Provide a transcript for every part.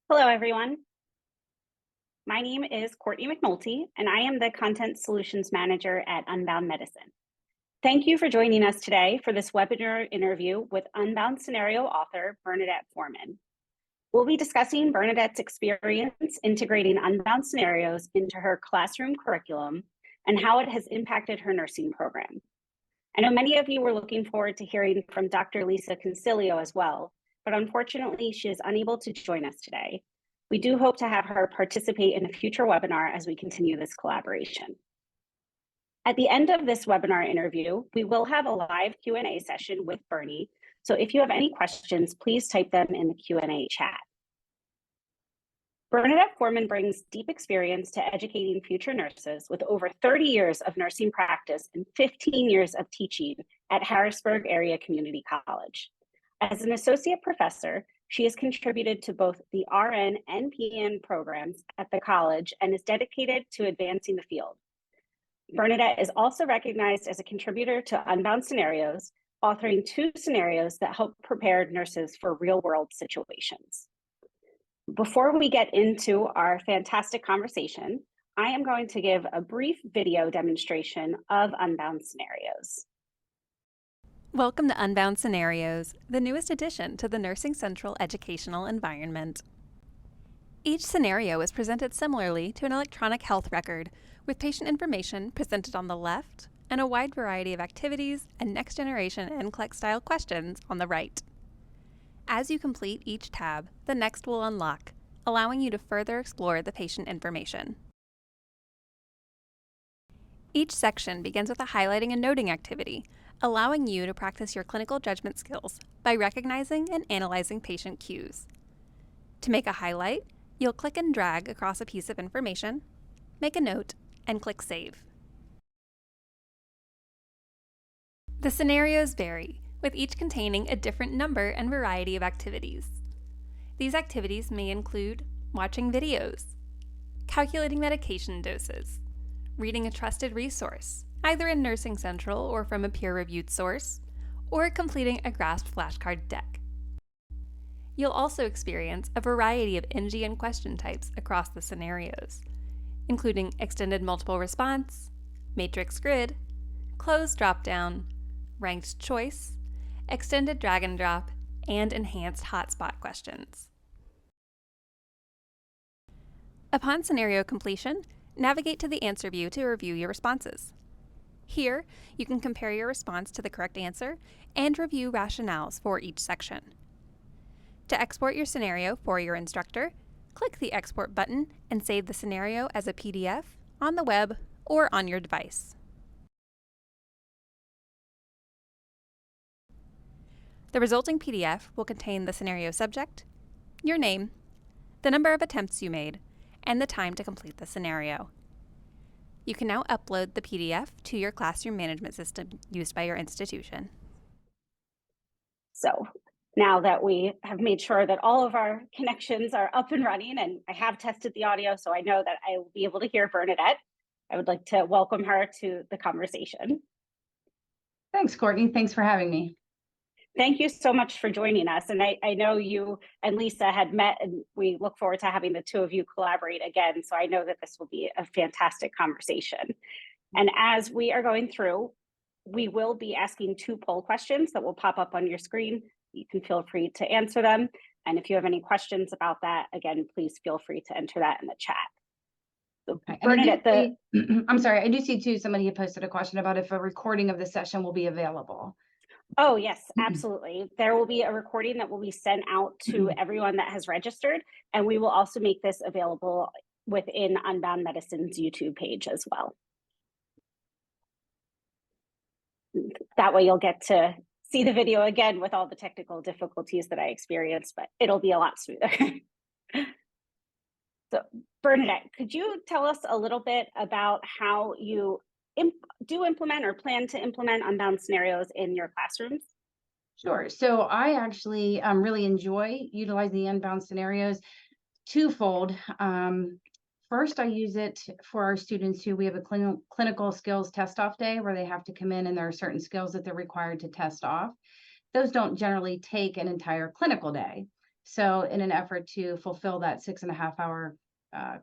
Hello, everyone. My name is Courtney McNulty, and I am the Content Solutions Manager at Unbound Medicine. Thank you for joining us today for this webinar interview with Unbound Scenario author Bernadette Foreman. We'll be discussing Bernadette's experience integrating Unbound Scenarios into her classroom curriculum and how it has impacted her nursing program. I know many of you were looking forward to hearing from Dr. Lisa Concilio as well, but unfortunately, she is unable to join us today. We do hope to have her participate in a future webinar as we continue this collaboration. At the end of this webinar interview, we will have a live Q&A session with Bernie. So if you have any questions, please type them in the Q&A chat. Bernadette Foreman brings deep experience to educating future nurses with over 30 years of nursing practice and 15 years of teaching at Harrisburg Area Community College. As an associate professor, she has contributed to both the RN and PN programs at the college and is dedicated to advancing the field. Bernadette is also recognized as a contributor to Unbound Scenarios, authoring 2 scenarios that help prepare nurses for real-world situations. Before we get into our fantastic conversation, I am going to give a brief video demonstration of Unbound Scenarios. Welcome to Unbound Scenarios, the newest addition to the Nursing Central educational environment. Each scenario is presented similarly to an electronic health record, with patient information presented on the left and a wide variety of activities and next-generation NCLEX-style questions on the right. As you complete each tab, the next will unlock, allowing you to further explore the patient information. Each section begins with a highlighting and noting activity, allowing you to practice your clinical judgment skills by recognizing and analyzing patient cues. To make a highlight, you'll click and drag across a piece of information, make a note, and click Save. The scenarios vary, with each containing a different number and variety of activities. These activities may include watching videos, calculating medication doses, reading a trusted resource, either in Nursing Central or from a peer-reviewed source, or completing a grasped flashcard deck. You'll also experience a variety of NG and question types across the scenarios, including extended multiple response, matrix grid, closed dropdown, ranked choice, extended drag and drop, and enhanced hotspot questions. Upon scenario completion, navigate to the answer view to review your responses. Here, you can compare your response to the correct answer and review rationales for each section. To export your scenario for your instructor, click the Export button and save the scenario as a PDF on the web or on your device. The resulting PDF will contain the scenario subject, your name, the number of attempts you made, and the time to complete the scenario. You can now upload the PDF to your classroom management system used by your institution. So now that we have made sure that all of our connections are up and running, and I have tested the audio, so I know that I will be able to hear Bernadette, I would like to welcome her to the conversation. Thanks, Courtney. Thanks for having me. Thank you so much for joining us. And I know you and Lisa had met, and we look forward to having the 2 of you collaborate again. So I know that this will be a fantastic conversation. And as we are going through, we will be asking 2 poll questions that will pop up on your screen. You can feel free to answer them. And if you have any questions about that, again, please feel free to enter that in the chat. So Okay. Bernadette, I'm sorry, I do see too, somebody had posted a question about if a recording of the session will be available. Oh, yes, absolutely. There will be a recording that will be sent out to everyone that has registered, and we will also make this available within Unbound Medicine's YouTube page as well. That way you'll get to see the video again with all the technical difficulties that I experienced, but it'll be a lot smoother. So Bernadette, could you tell us a little bit about how you do implement or plan to implement Unbound Scenarios in your classrooms? Sure. So I actually really enjoy utilizing the Unbound Scenarios twofold. First, I use it for our students who we have a clinical skills test off day where they have to come in and there are certain skills that they're required to test off. Those don't generally take an entire clinical day. So in an effort to fulfill that 6.5 hour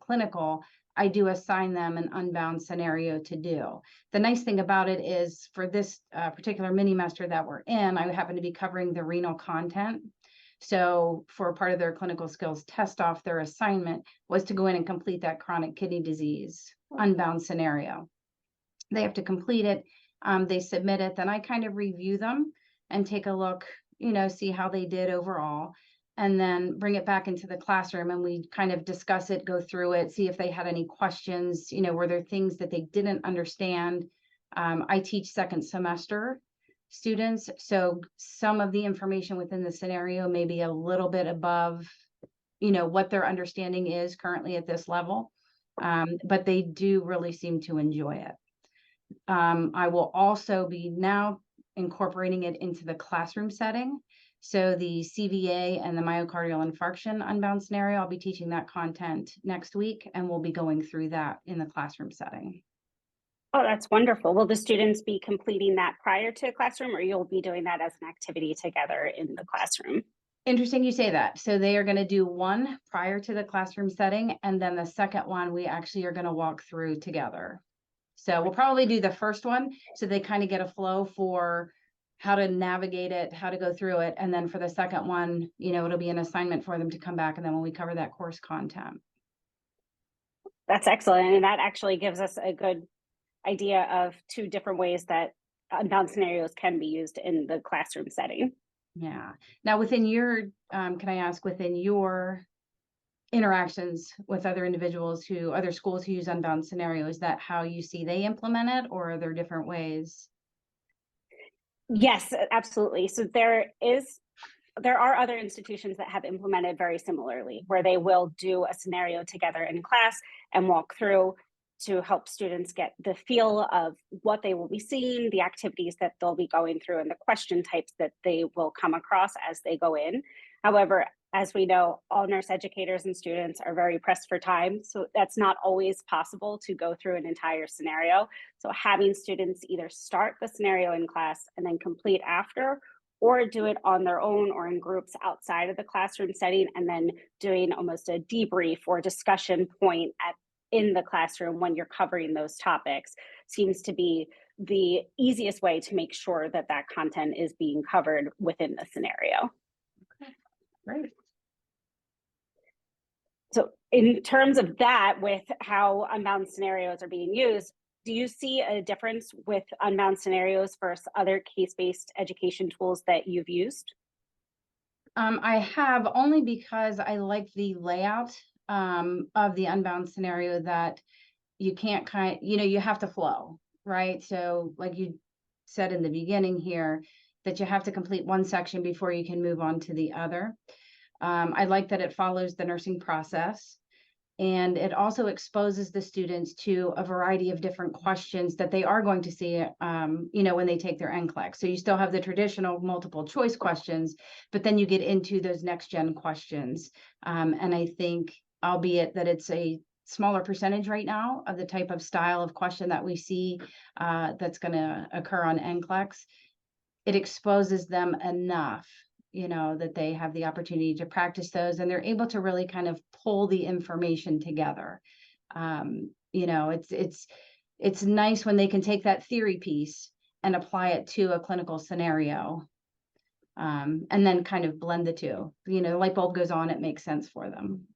clinical, I do assign them an Unbound scenario to do. The nice thing about it is for this particular mini master that we're in, I happen to be covering the renal content. So for part of their clinical skills test off, their assignment was to go in and complete that chronic kidney disease Unbound scenario. They have to complete it. They submit it. Then I kind of review them and take a look, see how they did overall, and then bring it back into the classroom and we kind of discuss it, go through it, see if they had any questions, were there things that they didn't understand. I teach second semester students, so some of the information within the scenario may be a little bit above, what their understanding is currently at this level, but they do really seem to enjoy it. I will also be now incorporating it into the classroom setting. So the CVA and the myocardial infarction Unbound scenario, I'll be teaching that content next week, and we'll be going through that in the classroom setting. Oh, that's wonderful. Will the students be completing that prior to classroom, or you'll be doing that as an activity together in the classroom? Interesting you say that. So they are going to do one prior to the classroom setting, and then the second one we actually are going to walk through together. So we'll probably do the first one so they kind of get a flow for how to navigate it, how to go through it. And then for the second one, it'll be an assignment for them to come back. And then when we cover that course content. That's excellent. And that actually gives us a good idea of two different ways that Unbound scenarios can be used in the classroom setting. Yeah. Now within your, can I ask, within your interactions with other individuals other schools who use Unbound scenario, is that how you see they implement it, or are there different ways? Yes, absolutely. So there are other institutions that have implemented very similarly, where they will do a scenario together in class and walk through to help students get the feel of what they will be seeing, the activities that they'll be going through, and the question types that they will come across as they go in. However, as we know, all nurse educators and students are very pressed for time, so that's not always possible to go through an entire scenario. So having students either start the scenario in class and then complete after, or do it on their own or in groups outside of the classroom setting, and then doing almost a debrief or discussion point in the classroom when you're covering those topics, seems to be the easiest way to make sure that that content is being covered within the scenario. Okay, great. So in terms of that, with how Unbound scenarios are being used, do you see a difference with Unbound scenarios versus other case-based education tools that you've used? I have, only because I like the layout of the Unbound scenario, that you can't you have to flow, right? So like you said in the beginning here, that you have to complete one section before you can move on to the other. I like that it follows the nursing process, and it also exposes the students to a variety of different questions that they are going to see, when they take their NCLEX. So you still have the traditional multiple choice questions, but then you get into those next gen questions. And I think, albeit that it's a smaller percentage right now of the type of style of question that we see that's going to occur on NCLEX, it exposes them enough, that they have the opportunity to practice those, and they're able to really kind of pull the information together. It's nice when they can take that theory piece and apply it to a clinical scenario, and then kind of blend the two. The light bulb goes on, it makes sense for them.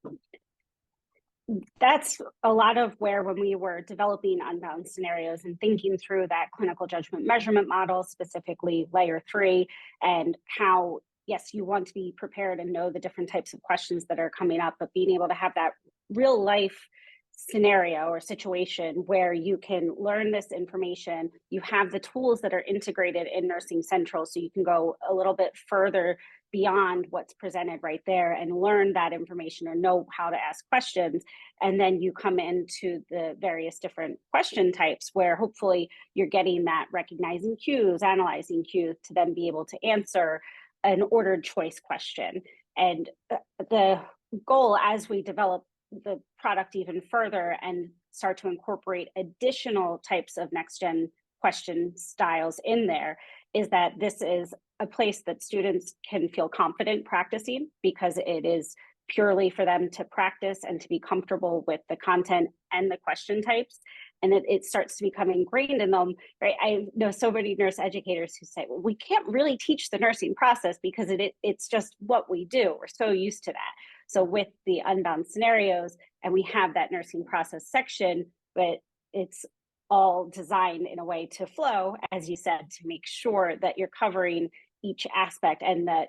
That's a lot of where, when we were developing Unbound scenarios and thinking through that clinical judgment measurement model, specifically layer 3, and how, yes, you want to be prepared and know the different types of questions that are coming up, but being able to have that real life scenario or situation where you can learn this information. You have the tools that are integrated in Nursing Central, so you can go a little bit further beyond what's presented right there and learn that information and know how to ask questions. And then you come into the various different question types where hopefully you're getting that recognizing cues, analyzing cues, to then be able to answer an ordered choice question. And the goal, as we develop the product even further and start to incorporate additional types of next gen question styles in there, is that this is a place that students can feel confident practicing because it is purely for them to practice and to be comfortable with the content and the question types. And it starts to become ingrained in them, right? I know so many nurse educators who say, well, we can't really teach the nursing process because it's just what we do. We're so used to that. So with the Unbound Scenarios, and we have that nursing process section, but it's all designed in a way to flow, as you said, to make sure that you're covering each aspect and that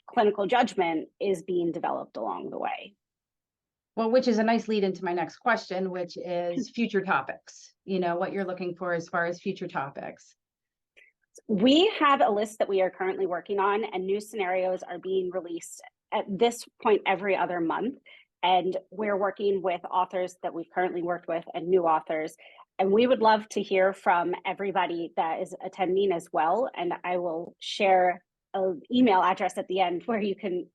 clinical judgment is being developed along the way. Well, which is a nice lead into my next question, which is future topics, what you're looking for as far as future topics. We have a list that we are currently working on, and new scenarios are being released at this point every other month. And we're working with authors that we've currently worked with and new authors. And we would love to hear from everybody that is attending as well. And I will share an email address at the end where you can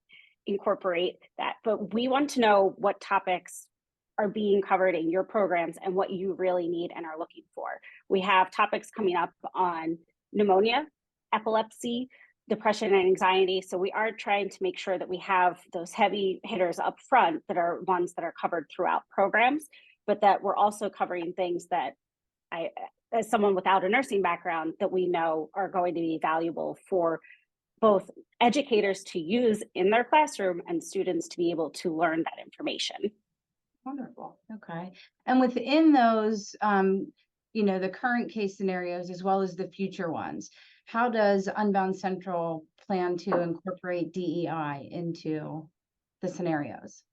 incorporate that. But we want to know what topics are being covered in your programs and what you really need and are looking for. We have topics coming up on pneumonia, epilepsy, depression and anxiety. So we are trying to make sure that we have those heavy hitters up front that are ones that are covered throughout programs, but that we're also covering things that as someone without a nursing background, that we know are going to be valuable for both educators to use in their classroom and students to be able to learn that information. Wonderful. Okay. And within those, the current case scenarios as well as the future ones, how does Unbound Central plan to incorporate DEI into the scenarios?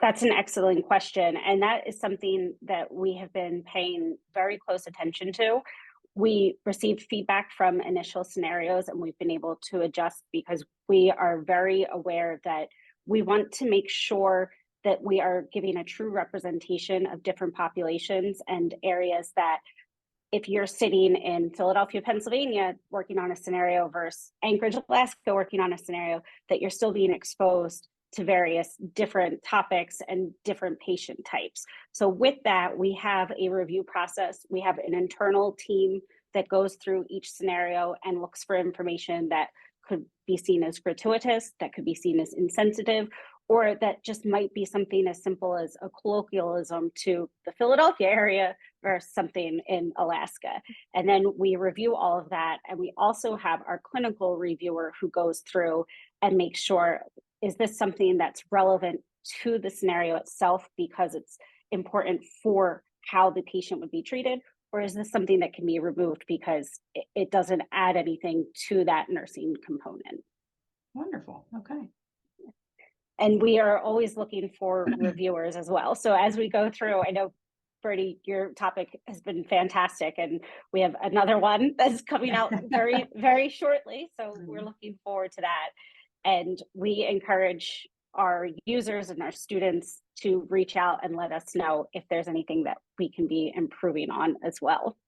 That's an excellent question. And that is something that we have been paying very close attention to. We received feedback from initial scenarios and we've been able to adjust because we are very aware that we want to make sure that we are giving a true representation of different populations and areas that if you're sitting in Philadelphia, Pennsylvania, working on a scenario versus Anchorage, Alaska, working on a scenario, that you're still being exposed to various different topics and different patient types. So with that, we have a review process. We have an internal team that goes through each scenario and looks for information that could be seen as gratuitous, that could be seen as insensitive, or that just might be something as simple as a colloquialism to the Philadelphia area versus something in Alaska. And then we review all of that. And we also have our clinical reviewer who goes through and makes sure, is this something that's relevant to the scenario itself because it's important for how the patient would be treated? Or is this something that can be removed because it doesn't add anything to that nursing component? Wonderful. Okay. And we are always looking for reviewers as well. So as we go through, I know, Bertie, your topic has been fantastic. And we have another one that's coming out very, very shortly. So we're looking forward to that. And we encourage our users and our students to reach out and let us know if there's anything that we can be improving on as well.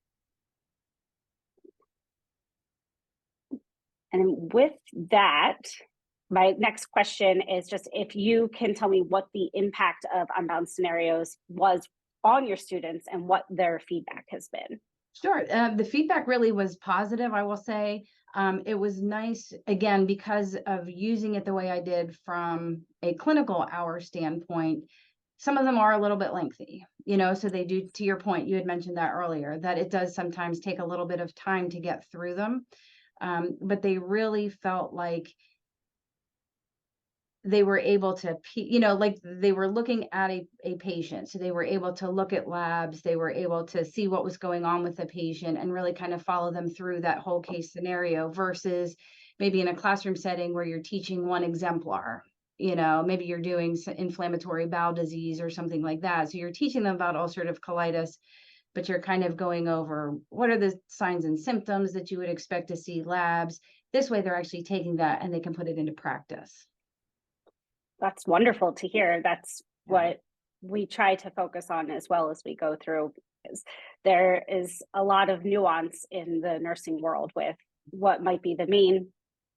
And with that, my next question is just if you can tell me what the impact of Unbound Scenarios was on your students and what their feedback has been. Sure. The feedback really was positive, I will say. It was nice, again, because of using it the way I did from a clinical hour standpoint. Some of them are a little bit lengthy, so they do, to your point, you had mentioned that earlier, that it does sometimes take a little bit of time to get through them. But they really felt like they were able to, like they were looking at a patient. So they were able to look at labs, they were able to see what was going on with the patient and really kind of follow them through that whole case scenario versus maybe in a classroom setting where you're teaching one exemplar, maybe you're doing inflammatory bowel disease or something like that. So you're teaching them about ulcerative colitis, but you're kind of going over what are the signs and symptoms that you would expect to see, labs. This way they're actually taking that and they can put it into practice. That's wonderful to hear. That's what we try to focus on as well as we go through, because there is a lot of nuance in the nursing world with what might be the main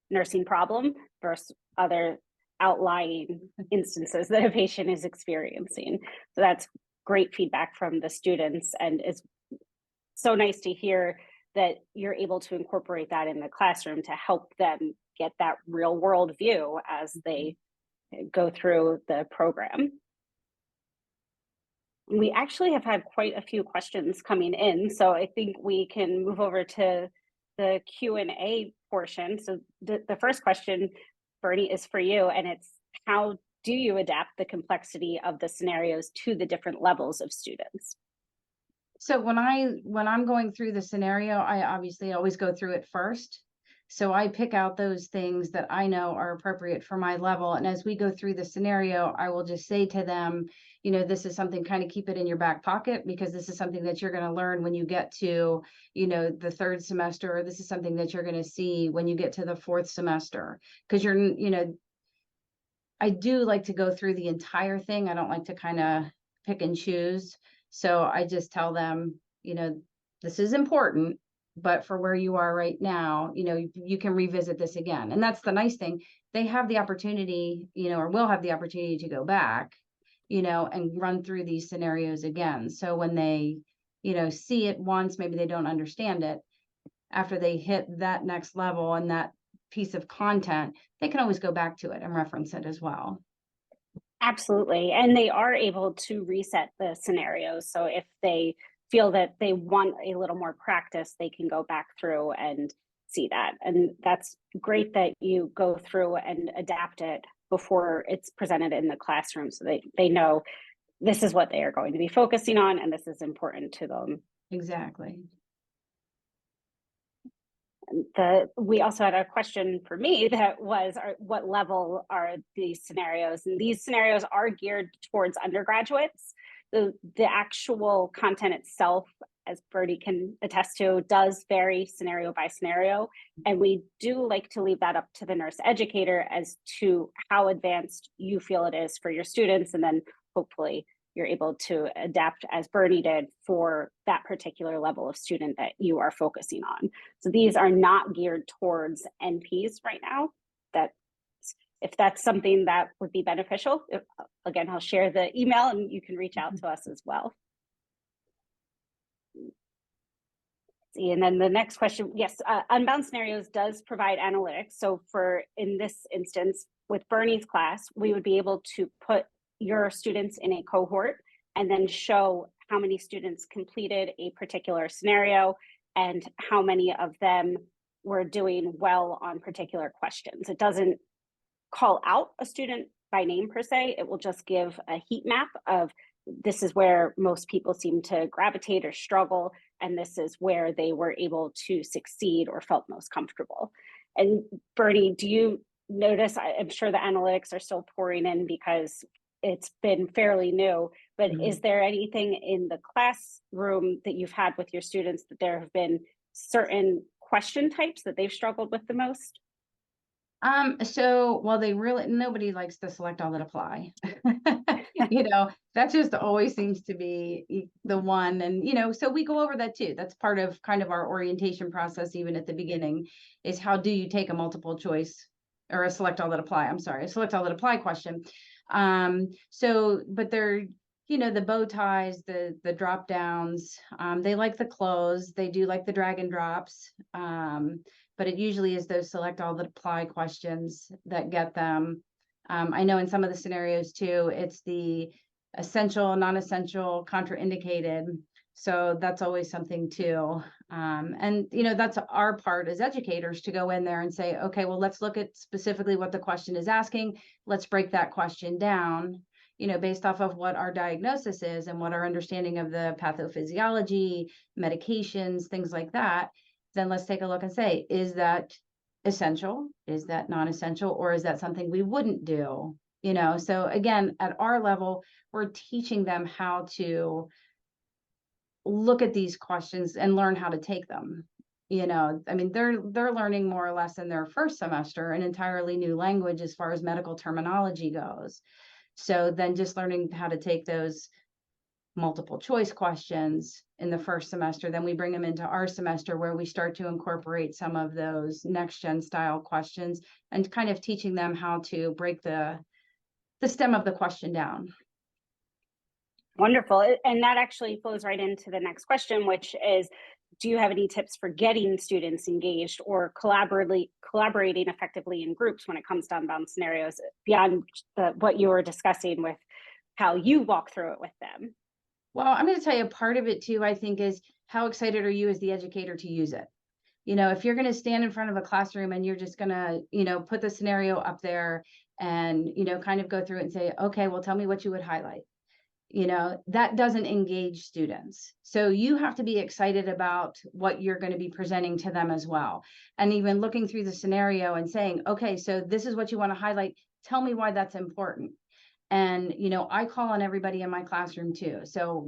nursing problem versus other outlying instances that a patient is experiencing. So that's great feedback from the students, and it's so nice to hear that you're able to incorporate that in the classroom to help them get that real world view as they go through the program. We actually have had quite a few questions coming in, so I think we can move over to the Q&A portion. So the first question, Bernie, is for you, and it's, how do you adapt the complexity of the scenarios to the different levels of students? So when I'm going through the scenario, I obviously always go through it first. So I pick out those things that I know are appropriate for my level. And as we go through the scenario, I will just say to them, this is something, kind of keep it in your back pocket, because this is something that you're going to learn when you get to, the third semester, or this is something that you're going to see when you get to the fourth semester. Because I do like to go through the entire thing. I don't like to kind of pick and choose. So I just tell them, this is important, but for where you are right now, you can revisit this again. And that's the nice thing. They have the opportunity, or will have the opportunity to go back, and run through these scenarios again. So when they, see it once, maybe they don't understand it. After they hit that next level and that piece of content, they can always go back to it and reference it as well. Absolutely. And they are able to reset the scenarios. So if they feel that they want a little more practice, they can go back through and see that. And that's great that you go through and adapt it before it's presented in the classroom, so they know this is what they are going to be focusing on and this is important to them. Exactly. We also had a question for me that was, what level are these scenarios? And these scenarios are geared towards undergraduates. The actual content itself, as Bertie can attest to, does vary scenario by scenario. And we do like to leave that up to the nurse educator as to how advanced you feel it is for your students. And then hopefully you're able to adapt, as Bernie did, for that particular level of student that you are focusing on. So these are not geared towards NPs right now. That if that's something that would be beneficial, again, I'll share the email and you can reach out to us as well. See, and then the next question, yes, Unbound Scenarios does provide analytics. So in this instance, with Bernie's class, we would be able to put your students in a cohort and then show how many students completed a particular scenario and how many of them were doing well on particular questions. It doesn't call out a student by name per se. It will just give a heat map of, this is where most people seem to gravitate or struggle, and this is where they were able to succeed or felt most comfortable. And Bernie, do you notice, I'm sure the analytics are still pouring in because it's been fairly new, but is there anything in the classroom that you've had with your students that there have been certain question types that they've struggled with the most? So, well, nobody likes to select all that apply. That just always seems to be the one. And, so we go over that too. That's part of kind of our orientation process, even at the beginning, is how do you take a multiple choice or a select all that apply question. But they're, the bow ties, the drop downs, they like the clothes, they do like the drag and drops. But it usually is those select all that apply questions that get them. I know in some of the scenarios too, it's the essential, non-essential, contraindicated. So that's always something too. And that's our part as educators to go in there and say, okay, well, let's look at specifically what the question is asking. Let's break that question down, based off of what our diagnosis is and what our understanding of the pathophysiology, medications, things like that. Then let's take a look and say, is that essential? Is that non-essential? Or is that something we wouldn't do? So again, at our level, we're teaching them how to look at these questions and learn how to take them. They're learning more or less in their first semester an entirely new language as far as medical terminology goes. So then just learning how to take those multiple choice questions in the first semester, then we bring them into our semester where we start to incorporate some of those next gen style questions and kind of teaching them how to break the stem of the question down. Wonderful. And that actually flows right into the next question, which is, do you have any tips for getting students engaged or collaborating effectively in groups when it comes to Unbound Scenarios beyond what you were discussing with how you walk through it with them? Well, I'm going to tell you part of it too, I think, is how excited are you as the educator to use it? If you're going to stand in front of a classroom and you're just going to, put the scenario up there and, kind of go through it and say, okay, well, tell me what you would highlight. That doesn't engage students. So you have to be excited about what you're going to be presenting to them as well. And even looking through the scenario and saying, okay, so this is what you want to highlight. Tell me why that's important. And, I call on everybody in my classroom too. So,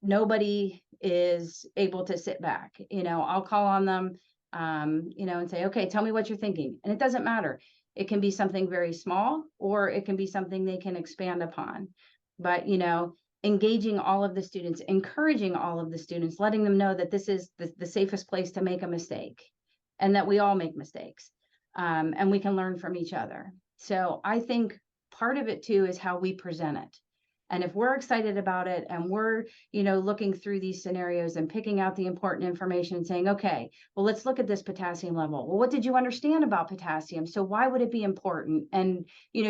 nobody is able to sit back. I'll call on them, and say, okay, tell me what you're thinking. And it doesn't matter. It can be something very small, or it can be something they can expand upon. But, engaging all of the students, encouraging all of the students, letting them know that this is the safest place to make a mistake and that we all make mistakes, and we can learn from each other. So I think part of it too is how we present it. And if we're excited about it and we're, looking through these scenarios and picking out the important information and saying, okay, well, let's look at this potassium level. Well, what did you understand about potassium? So why would it be important? And,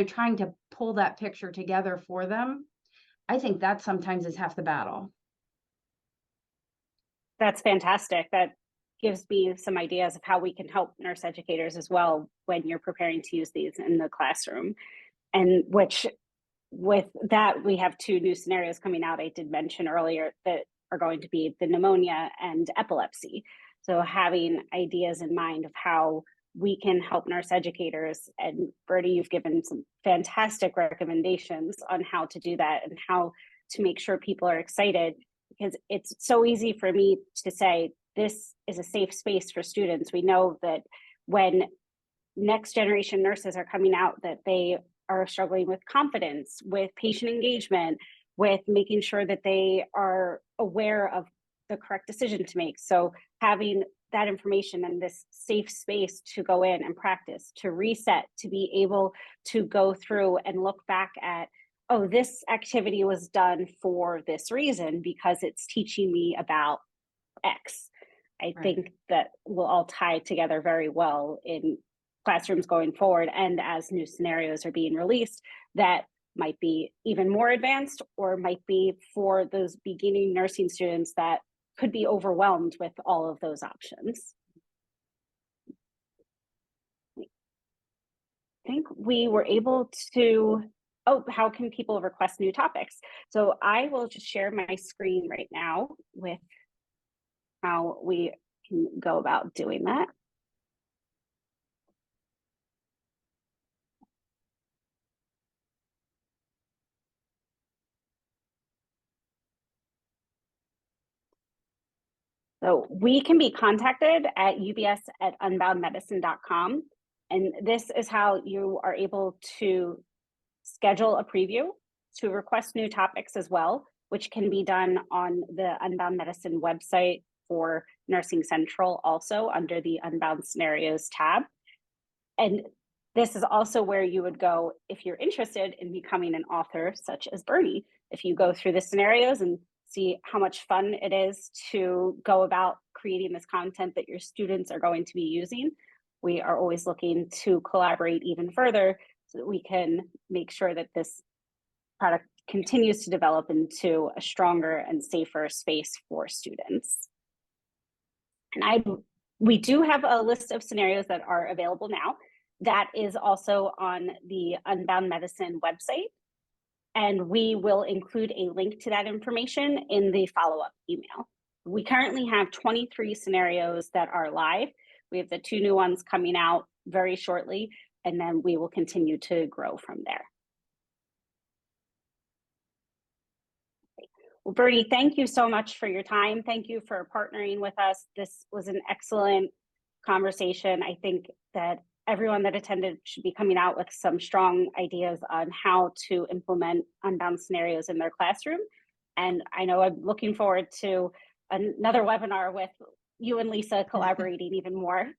trying to pull that picture together for them, I think that sometimes is half the battle. That's fantastic. That gives me some ideas of how we can help nurse educators as well when you're preparing to use these in the classroom. And which, with that, we have 2 new scenarios coming out. I did mention earlier that are going to be the pneumonia and epilepsy. So having ideas in mind of how we can help nurse educators. And Bertie, you've given some fantastic recommendations on how to do that and how to make sure people are excited, because it's so easy for me to say, this is a safe space for students. We know that when next generation nurses are coming out, that they are struggling with confidence, with patient engagement, with making sure that they are aware of the correct decision to make. So having that information and this safe space to go in and practice, to reset, to be able to go through and look back at, oh, this activity was done for this reason because it's teaching me about X. I think that will all tie together very well in classrooms going forward. And as new scenarios are being released, that might be even more advanced, or might be for those beginning nursing students that could be overwhelmed with all of those options. I think we were able to, how can people request new topics? So I will just share my screen right now with how we can go about doing that. So we can be contacted at ubs@unboundmedicine.com. And this is how you are able to schedule a preview, to request new topics as well, which can be done on the Unbound Medicine website for Nursing Central, also under the Unbound Scenarios tab. And this is also where you would go if you're interested in becoming an author, such as Bernie. If you go through the scenarios and see how much fun it is to go about creating this content that your students are going to be using, we are always looking to collaborate even further so that we can make sure that this product continues to develop into a stronger and safer space for students. And we do have a list of scenarios that are available now. That is also on the Unbound Medicine website. And we will include a link to that information in the follow-up email. We currently have 23 scenarios that are live. We have the 2 new ones coming out very shortly, and then we will continue to grow from there. Well, Bertie, thank you so much for your time. Thank you for partnering with us. This was an excellent conversation. I think that everyone that attended should be coming out with some strong ideas on how to implement Unbound Scenarios in their classroom. And I know I'm looking forward to another webinar with you and Lisa collaborating even more.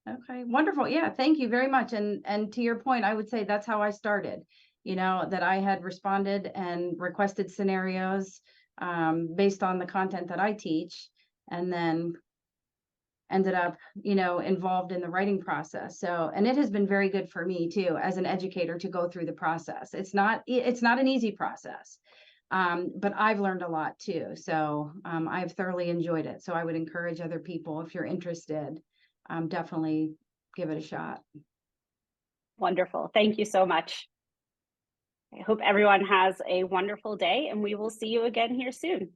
Okay, wonderful. Yeah, thank you very much. And to your point, I would say that's how I started, that I had responded and requested scenarios based on the content that I teach. and then ended up, involved in the writing process. So, and it has been very good for me too, as an educator, to go through the process. It's not an easy process. But I've learned a lot too. So I've thoroughly enjoyed it. So I would encourage other people, if you're interested, definitely give it a shot. Wonderful. Thank you so much. I hope everyone has a wonderful day, and we will see you again here soon.